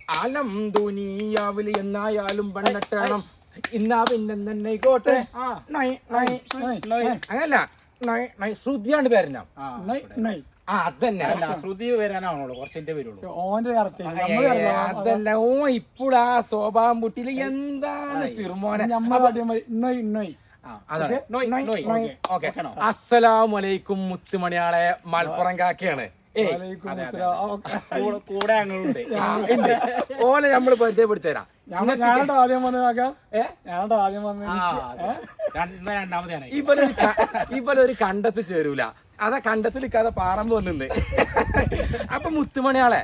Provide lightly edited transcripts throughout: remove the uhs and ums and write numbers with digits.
ആലം ദുനിയാവിൽ എന്നായാലും പെണ്ണട്ടണം ഇന്നാ പിന്നെന്നോട്ടെ അങ്ങനല്ല ശ്രുതിയാണ് പേരന അതന്നെ ശ്രുതി വരാനാണല്ലോ കുറച്ചിന്റെ വരുള്ളൂ അതല്ല ഓ ഇപ്പോഴാ സ്വഭാവം കുട്ടിയില് എന്താണ് സിർമോനെ. അസ്സലാമലൈക്കും മുത്തുമണിയാളെ മലപ്പുറം കാക്കയാണ്. കൂടെ ഞങ്ങളുണ്ട്. ഓനെ നമ്മള് പരിചയപ്പെടുത്തി തരാം. ഇവരൊരു കണ്ടത്ത് ചേരൂല, അതാ കണ്ടത്തിൽ കഥ പാറമ്പ് വന്നിണ്ട്. അപ്പൊ മുത്തുമണിയാളെ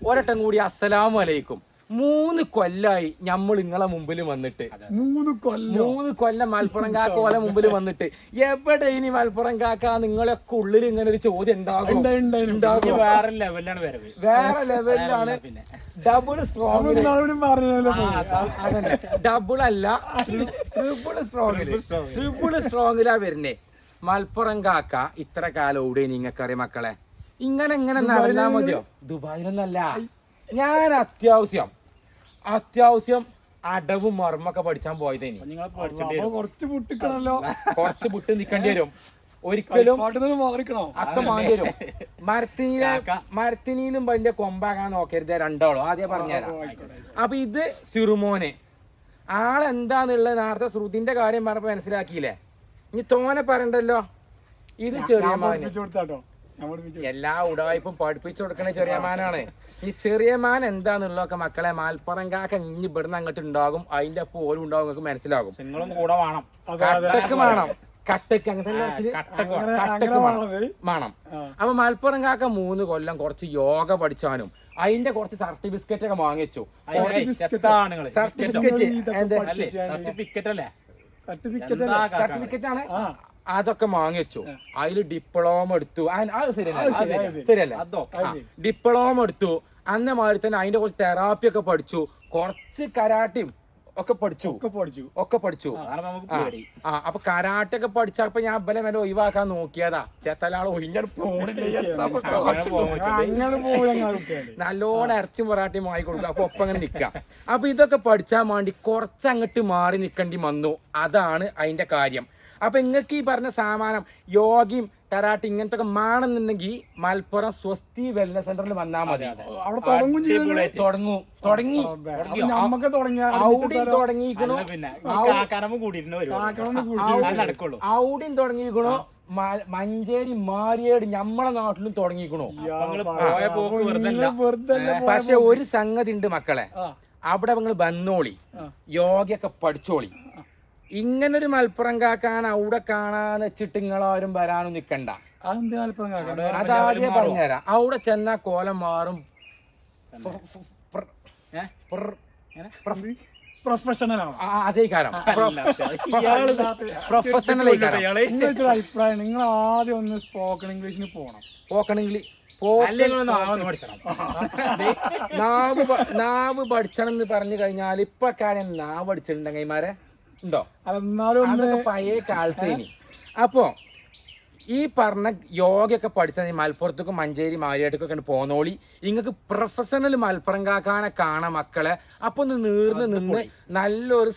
ഒരട്ടം കൂടി അസ്സലാമു അലൈക്കും. 3 കൊല്ലായി നമ്മൾ നിങ്ങളെ മുമ്പിൽ വന്നിട്ട് 3 കൊല്ലം മലപ്പുറം കാക്ക ഓലെ മുമ്പിൽ വന്നിട്ട് എവിടെ ഇനി മലപ്പുറം കാക്ക നിങ്ങളൊക്കെ ഉള്ളിൽ ഇങ്ങനെ ഒരു ചോദ്യം ഉണ്ടാകും. വേറെ ലെവലിലാണ് വരവ്, വേറെ ലെവലിലാണ്. ഡബിൾ സ്ട്രോങ്, ഡബിൾ അല്ല ട്രിപ്പിൾ സ്ട്രോങ്ങിലാ വരുന്നേ. മലപ്പുറം കാക്ക ഇത്ര കാലം ഓടെ നിങ്ങൾക്കറിയാം മക്കളെ, ഇങ്ങനെ നടന്നാ മതിയോ? ദുബായിലൊന്നല്ല. ഞാൻ അത്യാവശ്യം അടവും മർമ്മൊക്കെ പഠിച്ചാൻ പോയതേനി. കുറച്ച് വിട്ട് നിക്കേണ്ടി വരും ഒരിക്കലും, ഒക്കെ മാറി വരും. മരത്തിനിയിലും വലിയ കൊമ്പാകാൻ നോക്കരുത് രണ്ടാളും, ആദ്യം പറഞ്ഞുതരാം. അപ്പൊ ഇത് സിറുമോന് ആളെന്താന്നുള്ളത് നേരത്തെ ശ്രുതിന്റെ കാര്യം പറഞ്ഞപ്പോ മനസ്സിലാക്കിയില്ലേ? ഇനി തോനെ പറയണ്ടല്ലോ. ഇത് ചെറിയ മാന്, എല്ലാ ഉടായ്പും പഠിപ്പിച്ചു കൊടുക്കണ ചെറിയ മാനാണ്. ഈ ചെറിയ മാൻ എന്താന്നുള്ളതൊക്കെ മക്കളെ മലപ്പുറം കാക്ക ഇനി ഇവിടുന്ന് അങ്ങോട്ട് ഉണ്ടാകും, അതിന്റെ ഒപ്പം ഓരും ഉണ്ടാകും, നിങ്ങൾക്ക് മനസ്സിലാകും. നിങ്ങളും കൂടെ വേണം, കട്ടക്ക് വേണം, കട്ടക്ക് അങ്ങനത്തെ വേണം. അപ്പൊ മലപ്പുറം കാക്ക 3 കൊല്ലം കുറച്ച് യോഗ പഠിച്ചാനും അതിന്റെ കുറച്ച് സർട്ടിഫിക്കറ്റ് ഒക്കെ വാങ്ങിച്ചു. സർട്ടിഫിക്കറ്റ് ആണ്, അതൊക്കെ വാങ്ങിച്ചു. അതില് ഡിപ്ലോമ എടുത്തു. ശരിയല്ലേ? ഡിപ്ലോമ എടുത്തു. അന്ന മാതിരി തന്നെ അതിന്റെ കുറച്ച് തെറാപ്പി ഒക്കെ പഠിച്ചു, കുറച്ച് കരാട്ടിയും ഒക്കെ പഠിച്ചു. അപ്പൊ കരാട്ടെ ഒക്കെ പഠിച്ചപ്പോ ഞാൻ ബലം വരെ ഒഴിവാക്കാൻ നോക്കിയതാ. ചേത്തലാള് ഒഴിഞ്ഞാൽ നല്ലോണം ഇറച്ചി പൊറാട്ടയും വാങ്ങി കൊടുക്കുക. അപ്പൊ ഒപ്പം അങ്ങനെ നിക്കാം. അപ്പൊ ഇതൊക്കെ പഠിച്ചാൻ വേണ്ടി കുറച്ചങ്ങോട്ട് മാറി നിക്കേണ്ടി വന്നു. അതാണ് അതിന്റെ കാര്യം. അപ്പൊ നിങ്ങൾക്ക് ഈ പറഞ്ഞ സാമാനം യോഗയും കരാട്ടി ഇങ്ങനത്തെ ഒക്കെ മാണെന്നുണ്ടെങ്കിൽ മലപ്പുറം സ്വസ്തി വെൽനസ് സെന്ററിൽ വന്നാൽ മതി. ഔടിയും തുടങ്ങിക്കണു, മഞ്ചേരി മാരിയേട് നമ്മളെ നാട്ടിലും തുടങ്ങിക്കണു. പക്ഷെ ഒരു സംഗതി ഉണ്ട് മക്കളെ, അവിടെ നിങ്ങൾ വന്നോളി, യോഗയൊക്കെ പഠിച്ചോളി. ഇങ്ങനൊരു മലപ്പുറം കാക്കാൻ അവിടെ കാണാന്ന് വെച്ചിട്ട് നിങ്ങളാരും വരാനും നിക്കണ്ട. അതാദ്യം പറഞ്ഞുതരാം. അവിടെ ചെന്നാ കോലം മാറും. അതേ കാരം പ്രൊഫഷണൽ അഭിപ്രായം. നിങ്ങൾ ആദ്യം ഒന്ന് സ്പോക്കൺ ഇംഗ്ലീഷിന് പോകണം. സ്പോക്കൺ ഇംഗ്ലീഷ് നാവ് പഠിച്ചണം എന്ന് പറഞ്ഞു കഴിഞ്ഞാൽ ഇപ്പൊ കാര്യം നാവ് പഠിച്ചിട്ടുണ്ടെങ്കിൽ കൈമാരെ ഉണ്ടോ? അതൊക്കെ പഴയ കാലത്തേനി. അപ്പോ ഈ പറഞ്ഞ യോഗയൊക്കെ പഠിച്ചാൽ മലപ്പുറത്തേക്കും മഞ്ചേരി മാരിയാട്ടേക്കൊക്കെ പോന്നോളി. നിങ്ങൾക്ക് പ്രൊഫഷണൽ മലപ്പുറം കാക്കാനെ കാണാം മക്കളെ. അപ്പൊ ഒന്ന് നീർന്ന് നിന്ന് നല്ലൊരു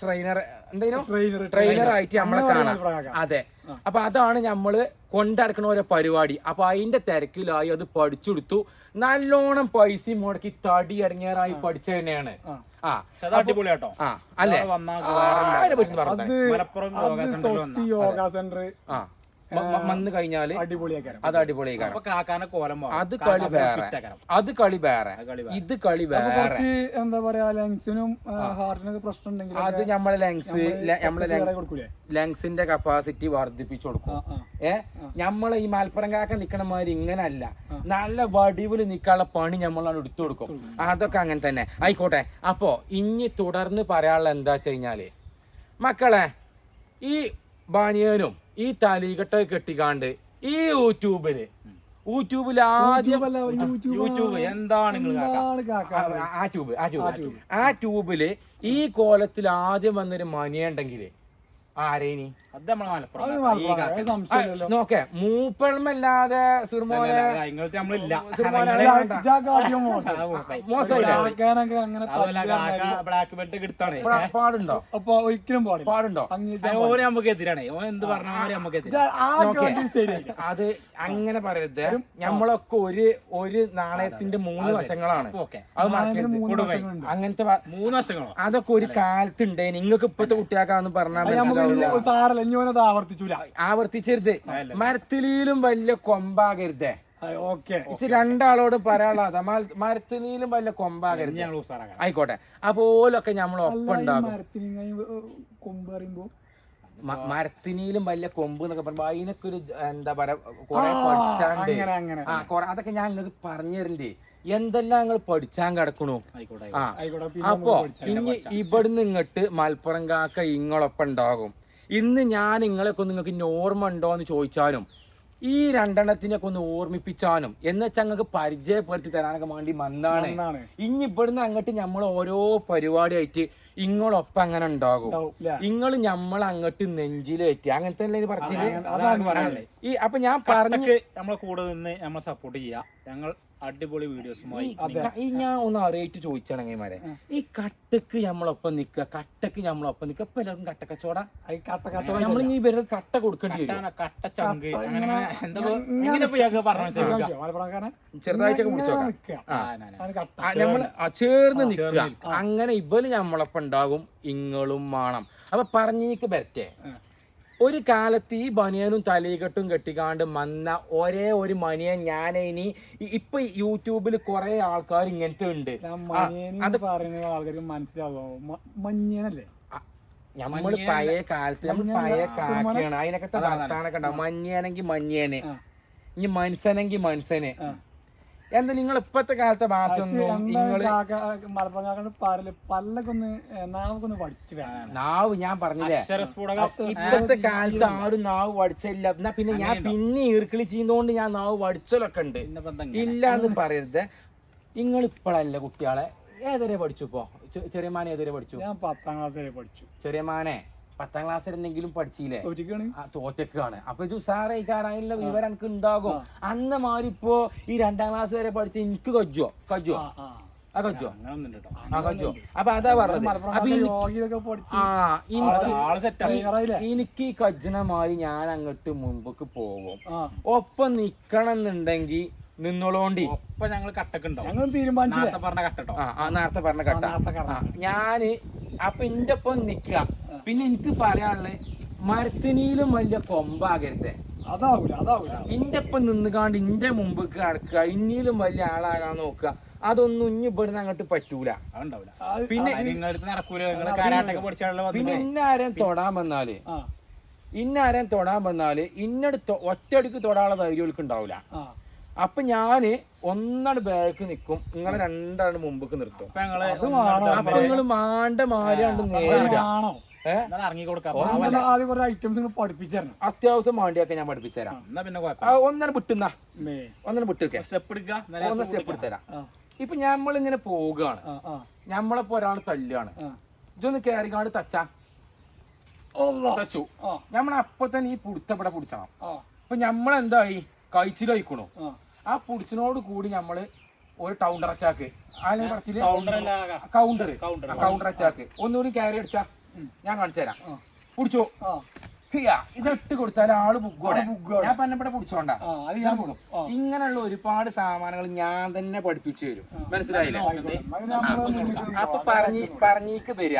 ട്രെയിനർ ആയിട്ട് നമ്മളെ കാണാം. അതെ, അപ്പൊ അതാണ് നമ്മള് കൊണ്ടടക്കണ ഓരോ പരിപാടി. അപ്പൊ അതിന്റെ തിരക്കിലായി അത് പഠിച്ചെടുത്തു. നല്ലോണം പൈസയും മുടക്കി തടി അടങ്ങിയാറായി പഠിച്ച തന്നെയാണ്. അല്ലേ? വന്നു കഴിഞ്ഞാല് അത് അടിപൊളിയാക്കാരം. അത് കളി വേറെ, ഇത് കളി വേറെ. എന്താ പറയാ, ലങ്സിനും ഹാർട്ടിനൊക്കെ പ്രശ്നം ഉണ്ടെങ്കിൽ അത് നമ്മളെ ലങ്സിന്റെ കപ്പാസിറ്റി വർദ്ധിപ്പിച്ചു കൊടുക്കും. നമ്മളെ ഈ മലപ്പുറം കാക്ക നിക്കണ മാതിരി ഇങ്ങനല്ല, നല്ല വടിവില് നിക്കാനുള്ള പണി നമ്മളാണ് എടുത്തു കൊടുക്കും. അതൊക്കെ അങ്ങനെ തന്നെ ആയിക്കോട്ടെ. അപ്പോ ഇനി തുടർന്ന് പറയാനുള്ള എന്താ വെച്ച് കഴിഞ്ഞാല് മക്കളെ, ഈ ബാനിയനും ഈ തലീകെട്ടൊക്കെ കെട്ടിക്കാണ്ട് ഈ യൂട്യൂബില് ആദ്യം ആ ട്യൂബില് ഈ കോലത്തിൽ ആദ്യം വന്നൊരു മനിയുണ്ടെങ്കില് ആരേനി അത് നമ്മളെ മലപ്പുറം ഈ മലപ്പുറം കാക്ക. അത് സംശയമില്ലല്ലോ നോക്കേ മൂപ്പഴമല്ലാതെ സിർമോനെ ഇങ്ങനത്തെ നമ്മളില്ല ഇജ്ജാക്കാദ്യം മോശം. മോശമില്ല കാക്കാനൊക്കെ അങ്ങനെ അതുപോലെ തല്ലുക കാക്ക ബ്ലാക്ക് ബെൽറ്റ് എടുത്താണ് പാടുണ്ടോ അപ്പൊ ഒരിക്കലും പാടില്ല പാടുണ്ടോ അംഗീകരിച്ചാൽ ഓന് നമുക്ക് എതിരാണ് ഓൻ എന്ത് പറഞ്ഞാലും നമുക്ക് എതിരാ ആ കാര്യം ശരിയായില്ല. അത് അങ്ങനെ പറയരുത് ഞമ്മളൊക്കെ ഒരു നാണയത്തിന്റെ 3 വശങ്ങളാണ് ഓക്കെ അത് മറക്കരുത്. മൂന്ന് വർഷങ്ങളുണ്ട്. അങ്ങനത്തെ 3 വർഷങ്ങളോ അതൊക്കെ ഒരു കാലത്തുണ്ടേ നിങ്ങൾക്ക് ഇപ്പത്തെ കുട്ടിയാക്കാന്ന് പറഞ്ഞാൽ നമുക്ക് മനസ്സിലാവില്ല. സാറല്ല ഇഞ്ഞോനത് ആവർത്തിച്ചൂല. ആവർത്തിച്ചരുത്. മരത്തിലും വലിയ കൊമ്പാകരുതേ. ഓക്കെ ഇത് രണ്ടാളോടും പറയാനുള്ളതാ. മരത്തിലും വലിയ കൊമ്പാകരുത്. ഞങ്ങൾ ഉസാറാക്കാം. ആയിക്കോട്ടെ. അപ്പോലൊക്കെ നമ്മൾ ഒപ്പം ഉണ്ടാകും. മരത്തിന് കൊമ്പ് പറയുമ്പോ മരത്തിനും വലിയ കൊമ്പ് എന്നൊക്കെ പറയുമ്പോ അതിനൊക്കെ ഒരു എന്താ പറയാ കൊറേ പഠിച്ചാണ്ട് അങ്ങനെ അതൊക്കെ ഞാൻ നിങ്ങൾക്ക് പറഞ്ഞു തരണ്ടേ. എന്തെല്ലാം നിങ്ങൾ പഠിച്ചാൻ കിടക്കണു. ആയിക്കോട്ടെ ആ ആയിക്കോട്ടെ. അപ്പോ ഇനി ഇവിടുന്ന് ഇങ്ങോട്ട് മലപ്പുറം കാക്ക ഇങ്ങളൊപ്പം ഉണ്ടാകും. ഇന്ന് ഞാൻ നിങ്ങളെയൊക്കെ നിങ്ങൾക്ക് ഓർമ്മ ഉണ്ടോ എന്ന് ചോദിച്ചാലും ഈ രണ്ടെണ്ണത്തിനൊക്കെ ഒന്ന് ഓർമ്മിപ്പിച്ചാനും എന്നുവെച്ചാൽ ഞങ്ങൾക്ക് പരിചയപ്പെടുത്തി തരാനൊക്കെ വേണ്ടി വന്നാണ്. ഇനി ഇവിടുന്ന് അങ്ങോട്ട് നമ്മൾ ഓരോ പരിപാടിയായിട്ട് ഇങ്ങളൊപ്പം അങ്ങനെ ഉണ്ടാകും. ഇങ്ങള് നമ്മൾ അങ്ങോട്ട് നെഞ്ചിലേറ്റി അങ്ങനത്തെ അല്ലേ പറച്ചില്. ഈ അപ്പൊ ഞാൻ പറഞ്ഞ് നമ്മളെ കൂടെ നിന്ന് നമ്മളെ സപ്പോർട്ട് ചെയ്യാം. ഞങ്ങൾ അടിപൊളി വീഡിയോസുമായി ഈ ഞാൻ ഒന്ന് അറിയിട്ട് ചോദിച്ചാണെങ്കിമാരെ ഈ കട്ടക്ക് നമ്മളൊപ്പം നിക്കുക, കട്ടക്ക് നമ്മളൊപ്പം നിക്കുക. ഇപ്പൊ എല്ലാവർക്കും കട്ട കച്ചവട നമ്മൾ ഇനി ഇവരുടെ കട്ട കൊടുക്കേണ്ടി വരും. കട്ട ചങ്ക് അങ്ങനെ എങ്ങനെ ചെറുതായിട്ടൊക്കെ പിടിച്ചോക്കാം. നമ്മള് ചേർന്ന് നിക്കുക. അങ്ങനെ ഇവര് നമ്മളൊപ്പം ഉണ്ടാകും, ഇങ്ങളും വേണം. അപ്പൊ പറഞ്ഞേക്ക് ബെറ്റേ ഒരു കാലത്ത് ഈ ബനിയനും തലീകെട്ടും കെട്ടിക്കാണ്ട് വന്ന ഒരേ ഒരു മനിയൻ ഞാനിനി ഇപ്പൊ യൂട്യൂബിൽ കുറെ ആൾക്കാർ ഇങ്ങനത്തെ ഉണ്ട്. അത് പറയുന്ന ആൾക്കാർക്ക് മനസ്സിലാകും മഞ്ഞനല്ലേ. നമ്മള് പഴയ കാലത്ത് നമ്മൾ പഴയ കാക്കയാണ്. അതിനൊക്കെ വർത്താനൊക്കെ ഉണ്ടാവും. മഞ്ഞയാണെങ്കിൽ മഞ്ഞേന്, ഇനി മനുഷ്യനെങ്കിൽ മനുഷ്യന്. എന്താ നിങ്ങൾ ഇപ്പത്തെ കാലത്തെ ഭാഷയൊന്നും നാവ് ഞാൻ പറഞ്ഞില്ലേ, ഇപ്പത്തെ കാലത്ത് ആരും നാവ് പഠിച്ചില്ല. എന്നാ പിന്നെ ഞാൻ പിന്നെ ഈർക്കിളി ചെയ്യുന്നോണ്ട് ഞാൻ നാവ് പഠിച്ചലൊക്കെ ഉണ്ട്. ഇല്ലാന്ന് പറയരുത്. നിങ്ങൾ ഇപ്പോഴല്ല കുട്ടികളെ ഏതുവരെ പഠിച്ചു? ഇപ്പോ ചെറിയ മാനെ ഏതുവരെ പഠിച്ചു? ഞാൻ 10ാം ക്ലാസ് വരെ പഠിച്ചു. ചെറിയ മാനെ 10ാം ക്ലാസ് എന്തെങ്കിലും പഠിച്ചില്ലേ? തോറ്റക്കാണ്. അപ്പൊ സാറേക്കാരായുള്ള വിവരം എനിക്ക് ഉണ്ടാകും. അന്ന് മാറിപ്പോ ഈ 2ാം ക്ലാസ് വരെ പഠിച്ച എനിക്ക് കജ്ജോ അപ്പൊ അതാ പറഞ്ഞത്. എനിക്ക് ഈ കജ്ജന മാറി ഞാൻ അങ്ങോട്ട് മുമ്പക്ക് പോകും. ഒപ്പം നിക്കണം എന്നുണ്ടെങ്കിൽ നിന്നോളോണ്ടി. ഒപ്പം ഞങ്ങൾ കട്ടക്കുണ്ടാവും. ഞങ്ങൾ തീരുമാനിച്ചു നേരത്തെ പറഞ്ഞ കട്ട. ഞാന് അപ്പൊ എന്റെ ഒപ്പം നിക്കുക. പിന്നെ എനിക്ക് പറയാനുള്ളത് മരത്തിനും വലിയ കൊമ്പാകരുത്. ഇന്റെ ഒപ്പം നിന്നുകാണ്ട് ഇന്റെ മുമ്പ് കിടക്കുക, ഇന്നിലും വലിയ ആളാകാൻ നോക്കുക. അതൊന്നും ഇനി ഇവിടുന്ന് അങ്ങോട്ട് പറ്റൂല. പിന്നെ ഇന്നാരെയും തൊടാൻ വന്നാല് ഇന്നടുത്ത് ഒറ്റയടിക്ക് തൊടാനുള്ള ധൈര്യം ഉണ്ടാവില്ല. അപ്പൊ ഞാന് ഒന്നാണ് ബാക്ക് നിക്കും, നിങ്ങളെ രണ്ടാണ് മുമ്പക്ക് നിർത്തും. അപ്പൊ നിങ്ങള് മാണ്ട മാരിയാണ്ട് നേരിടുക. അത്യാവശ്യം മാണ്ടിയൊക്കെ ഞാൻ പഠിപ്പിച്ചുതരാം. ഒന്നര വിട്ടുന്നാ വിട്ടുക്കെ സ്റ്റെപ്പ് എടുത്തരാം. ഇപ്പൊ ഞമ്മളിങ്ങനെ പോവുകയാണ്, ഞമ്മളിപ്പോ ഒരാൾ തല്ലാണ്, ഇതൊന്ന് കയറിക്കാണ്ട് തച്ചു. ഞമ്മളപ്പൊ തന്നെ ഈ പുടുത്തപ്പെടെ പുടിച്ചണം. അപ്പൊ ഞമ്മളെന്തായി കഴിച്ചിലായിക്കണു. ആ പുടിച്ചിനോട് കൂടി നമ്മള് ഒരു കൗണ്ടർ അറ്റാക്ക്, കൗണ്ടർ അറ്റാക്ക് ഒന്നുകൂടി കയറി അടിച്ചാ ഞാൻ കാണിച്ചു തരാം. പിടിച്ചോ, ഇതിട്ട് കൊടുത്താൽ ആള് ബുക്കോടെ ഞാൻ പന്നപ്പെടെ പിടിച്ചോണ്ട. ഇങ്ങനെയുള്ള ഒരുപാട് സാമാനങ്ങൾ ഞാൻ തന്നെ പഠിപ്പിച്ചു തരും. മനസ്സിലായില്ലേ? അപ്പൊ പറഞ്ഞേക്ക് വരിക.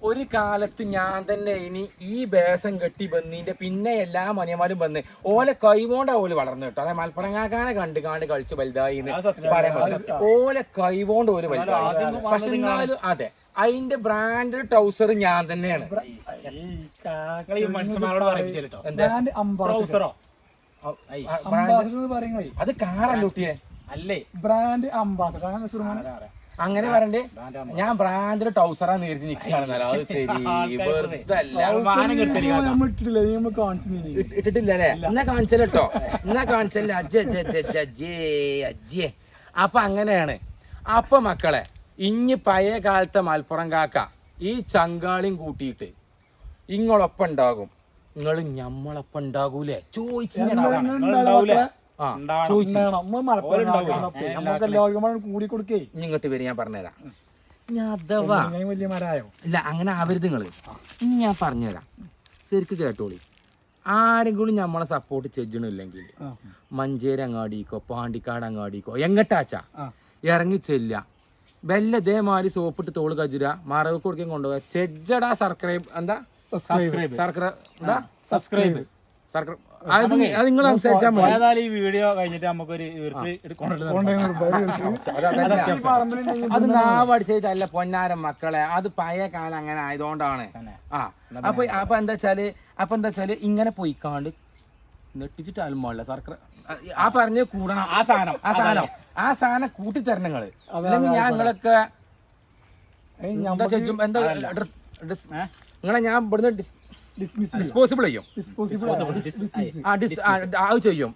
ഒരു കാലത്ത് ഞാൻ തന്നെ ഇനി ഈ ബേസം കെട്ടി ബന്നീന്റെ പിന്നെ എല്ലാ മനിയന്മാരും വന്ന് ഓലെ കൈവോണ്ടാ ഓല് വളർന്നു കേട്ടോ. അതായത് മലപ്പുറങ്ങാക്കാനെ കണ്ടുകാണ്ട് കളിച്ച് വലുതായി പറയാൻ പറ്റില്ല. ഓലെ കൈവോണ്ട് ഓല് വലുതായി. പക്ഷെ എന്നാലും അതെ, അതിന്റെ ബ്രാൻഡ് ട്രൗസർ ഞാൻ തന്നെയാണ്. അത് കാറല്ലോ കുട്ടിയെ, അല്ലേ ബ്രാൻഡ് അംബാസഡർ അങ്ങനെ പറയണ്ടേ. ഞാൻ ബ്രാൻഡിന്റെ ട്രൗസറാ നേരിട്ട് നിൽക്കുകയാണെന്നല്ലോ. അത് ശരി, ഇട്ടിട്ടില്ലല്ലേ? എന്നാ കാണിച്ചല്ലോ, എന്നാ കാണിച്ചല്ലേ. അജ്ജേ. അപ്പൊ അങ്ങനെയാണ്. അപ്പൊ മക്കളെ, ഇനി പഴയ കാലത്തെ മലപ്പുറം കാക്ക ഈ ചങ്കാളിയും കൂട്ടിയിട്ട് ഇങ്ങളൊപ്പം ഉണ്ടാകും, നിങ്ങൾ ഞമ്മളൊപ്പം ഉണ്ടാകൂലേ ചോദിച്ചിങ്ങടാ. ആ ചോദിച്ചു കൂടി കൊടുക്കേ ഇങ്ങോട്ട് വരും, ഞാൻ പറഞ്ഞുതരാം. ഞാൻ അഥവാ വലിയ മരായോ ഇല്ല അങ്ങനെ ആവരുത് നിങ്ങള്. ഇനി ഞാൻ പറഞ്ഞുതരാം, ശരിക്ക് കേട്ടോളി. ആരെങ്കിലും നമ്മളെ സപ്പോർട്ട് ചെയ്യണില്ലെങ്കിൽ മഞ്ചേരി അങ്ങാടിക്കോ പാണ്ടിക്കാട് അങ്ങാടിക്കോ എങ്ങട്ടാച്ചാ ഇറങ്ങി ചെല്ല, ബെല്ല ഇതേമാതിരി സോപ്പിട്ട് തോള് കജുര മറവ് കൊടുക്കാൻ കൊണ്ടുപോകാ ചെജ്ജടാ സബ്സ്ക്രൈബ് എന്താ സബ്സ്ക്രൈബ് അത് നിങ്ങൾ സംസാരിച്ചാൽ മതി. ഏതായാലും ഈ വീഡിയോ കഴിഞ്ഞിട്ട് നമുക്കൊരു അത് നാവടിച്ചല്ല പൊന്നാരം മക്കളെ, അത് പഴയ കാലം അങ്ങനെ ആയതുകൊണ്ടാണ്. അപ്പൊ എന്താ വെച്ചാല് ഇങ്ങനെ പോയിക്കാണ്ട് നെട്ടിച്ചിട്ടാലും മോളില്ല സർക്കാർ ആ പറഞ്ഞ കൂടണം. ആ സാധനം കൂട്ടിത്തരണം നിങ്ങള്, അല്ലെങ്കിൽ ഞാൻ നിങ്ങളൊക്കെ എന്താ ചോദിച്ചും എന്താ നിങ്ങളെ ഞാൻ ഇവിടുന്ന് ഡിസ്പോസിബിൾ ചെയ്യും. അത് ചെയ്യും.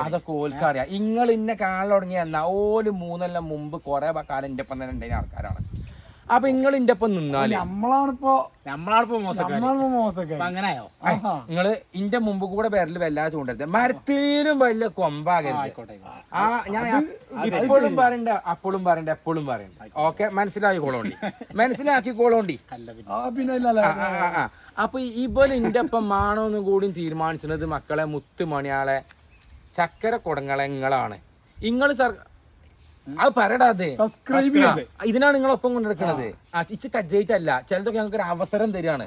അതൊക്കെ ഓൽക്കറിയാം. നിങ്ങൾ ഇന്നെ കാണാൻ തുടങ്ങിയ എന്നാ ഓല് 3 കൊല്ലം മുമ്പ് കുറെ കാലം എന്റെ ഒപ്പം തന്നെ ഉണ്ടായിരുന്ന ആൾക്കാരാണ്. അപ്പൊ നിങ്ങൾ ഇന്റെ ഒപ്പം നിന്നാല് അങ്ങനെയോ നിങ്ങള് ഇന്റെ മുമ്പ് കൂടെ വിരല് വല്ലാതെ ചൂണ്ടരുത്, മരത്തിലും വലിയ കൊമ്പാകരുത്. ആ ഞാൻ ഇപ്പോഴും പറയണ്ട, എപ്പോഴും പറയണ്ട. ഓക്കെ, മനസ്സിലാക്കിക്കോളോണ്ടി. അപ്പൊ ഇവര് ഇന്റെ ഒപ്പം മാണോന്നും കൂടി തീരുമാനിച്ചത് മക്കളെ മുത്തുമണിയാളെ ചക്കര കുടങ്ങളങ്ങളാണ്. നിങ്ങള് അത് പറയടാതെ ഇതിനാണ് നിങ്ങളൊപ്പം കൊണ്ടിരിക്കണത്. ഇച്ച് കജ്ജയിട്ടല്ല, ചിലതൊക്കെ ഞങ്ങൾക്ക് ഒരു അവസരം തരികയാണ്.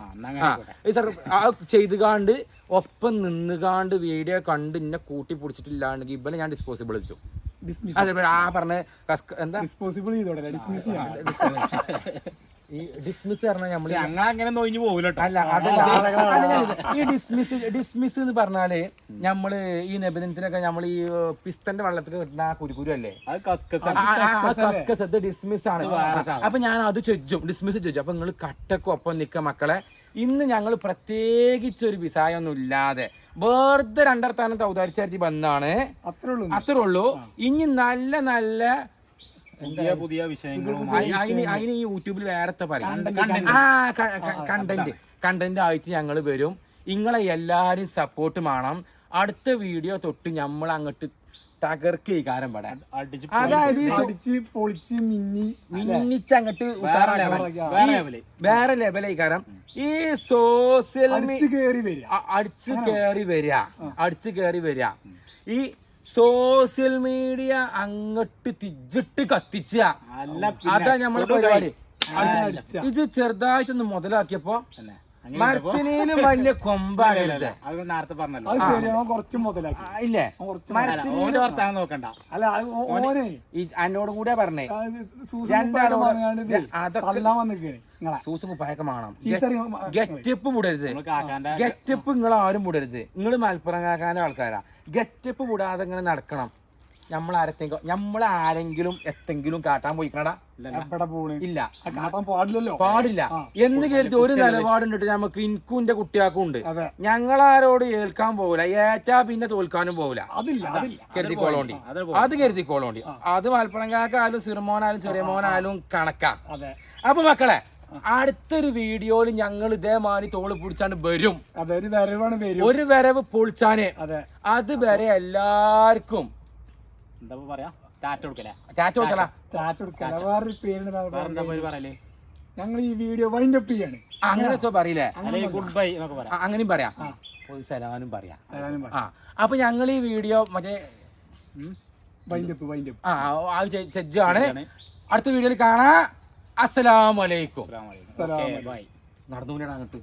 ചെയ്തുകാണ്ട് ഒപ്പം നിന്നുകാണ്ട് വീഡിയോ കണ്ട് ഇന്നെ കൂട്ടി പിടിച്ചിട്ടില്ലാണ്ടെങ്കിൽ ഇവനെ ഞാൻ ഡിസ്പോസിബിൾ വെച്ചു. അതെ ആ പറഞ്ഞ എന്താ ഈ ഡിസ്മിസ് പറഞ്ഞാൽ അങ്ങനെ നോയിഞ്ഞു പോകില്ല. അല്ല അതല്ല, ഈ ഡിസ്മിസ് എന്ന് പറഞ്ഞാല് നമ്മള് ഈ നിബന്ധനത്തിനൊക്കെ നമ്മൾ ഈ പിസ്തന്റെ വെള്ളത്തിൽ കിട്ടുന്ന ആ കുരുക്കുരു അല്ലേ, കസ്കസ് ഡിസ്മിസ് ആണ്. അപ്പൊ ഞാൻ അത് ഡിസ്മിസ് ചോദിച്ചു. അപ്പൊ നിങ്ങൾ കട്ടക്ക് ഒപ്പം നിക്ക മക്കളെ. ഇന്ന് ഞങ്ങൾ പ്രത്യേകിച്ചൊരു വിസായൊന്നും ഇല്ലാതെ വെറുതെ രണ്ടർത്താനം തൗതാരിച്ചാരി വന്നാണ്, അത്രേ ഉള്ളൂ. ഇനി നല്ല നല്ല പുതിയ വിഷയങ്ങളും അതിന് ഈ യൂട്യൂബിൽ വേറത്തെ പറയും കണ്ടന്റ് ആയിട്ട് ഞങ്ങൾ വരും. നിങ്ങളെ എല്ലാരും സപ്പോർട്ട് വേണം. അടുത്ത വീഡിയോ തൊട്ട് നമ്മൾ അങ്ങോട്ട് തകർക്കേ കാരം പടാൻ, അതായത് മിന്നിച്ചങ്ങട്ട് വേറെ ലെവലായി കാരം. ഈ സോഷ്യൽ അടിച്ചു കയറി വരിക ഈ സോഷ്യൽ മീഡിയ അങ്ങോട്ട് തിജിട്ട് കത്തിച്ച അതാ നമ്മളെ പരിപാടി. ഇത് ചെറുതായിട്ടൊന്ന് മുതലാക്കിയപ്പോ മരത്തിനും വലിയ കൊമ്പാകരുത്. ഇല്ലേ നോക്കണ്ട. എന്നോടും കൂടെ പറഞ്ഞേ രണ്ടാളോട് അതൊക്കെ സൂസ് കുപ്പായൊക്കെ വേണം. ഗെറ്റപ്പ് വിടരുത്, ഗെറ്റപ്പ് നിങ്ങൾ ആരും വിടരുത്. നിങ്ങൾ മലപ്പുറം കാക്കാൻ്റെ ആൾക്കാരാ. ഗെറ്റപ്പ് വിടാതെ ഇങ്ങനെ നടക്കണം. നമ്മളാരെങ്കിലും എത്തെങ്കിലും കാട്ടാൻ പോയിക്കണടാ ഇല്ല, പാടില്ല എന്ന് കരുതി ഒരു നിലപാടുണ്ട് നമുക്ക്. ഇൻക്കും എന്റെ കുട്ടിയാക്കും ഉണ്ട്. ഞങ്ങളാരോട് ഏൽക്കാൻ പോകില്ല, ഏറ്റാ പിന്നെ തോൽക്കാനും പോകില്ല. കരുതിക്കോളോണ്ടി, അത് മലപ്പുറം കാക്കായാലും സിറുമോനായാലും ചെറിയ മോനായാലും കണക്കാ. അപ്പൊ മക്കളെ, അടുത്തൊരു വീഡിയോയിൽ ഞങ്ങൾ ഇതേമാതിരി തോള് പിടിച്ചാണ്ട് വരും. ഒരു വരവ് പൊളിച്ചാന്. അത് വരെ എല്ലാവർക്കും ഞങ്ങൾ ഈ വീഡിയോ വൈൻഡ് അപ്പ് ചെയ്യാണ്. അങ്ങനെ പറയില്ലേ, ഗുഡ് ബൈ അങ്ങനെയും പറയാം, സലാനും പറയാം. അപ്പൊ ഞങ്ങൾ ഈ വീഡിയോ മറ്റേ ചെജ്ജാണ്. അടുത്ത വീഡിയോയിൽ കാണാ. അസ്സലാമലൈക്കും. നടന്നു അങ്ങോട്ട്